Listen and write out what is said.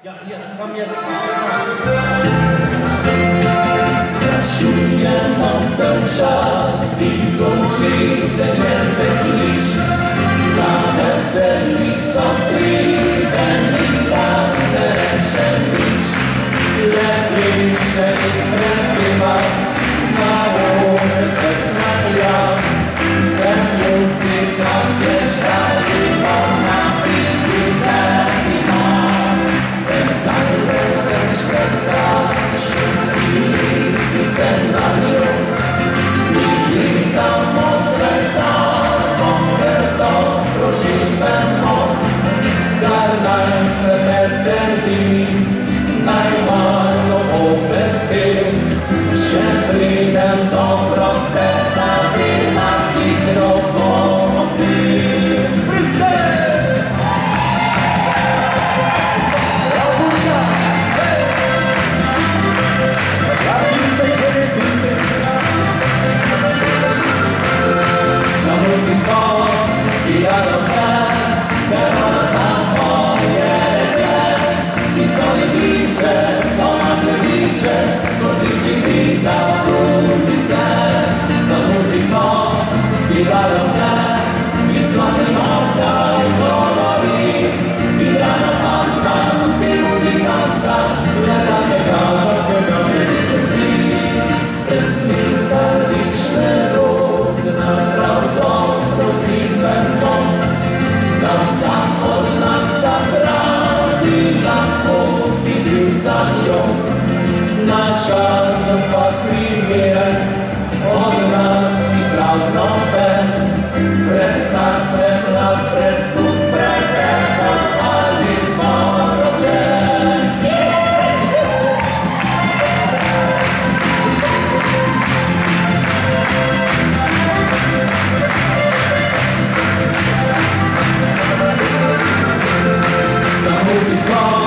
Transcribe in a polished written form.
Ja, sam jest. Czuje nosem czas i kończy ten klicz. Na weselnicą przyjdę i tam ręce bić. Lepiej, że chyba mało ze smakia. Ze muzyką kieszali, ona pięknie i ma. Sen tak lecz prekaczy i sen na nią. I tam mostreta, bomberto, prożyweno. Garnaj se meterdi, najmarno ofesy. Że przyjdę dobro serca, wyma hidropompy. Za muzyką i radosne, Verona tam pojedzie. I stoi bliżej, to macie bliżej, bo wyścig wita w Lubice. Za muzyką i radosne, i sławny Marta i kolori. I rano panta, i muzykanta, leta biegała, żyli suci. Esmitaliczne równa, prawdą, prosywemną. Tam sam od nas tak radi lampu i był za nią. Nasza nazwa kryje od nas i prawdą pen. Prestapem na presu prefeta, ali porocze. Za muzyką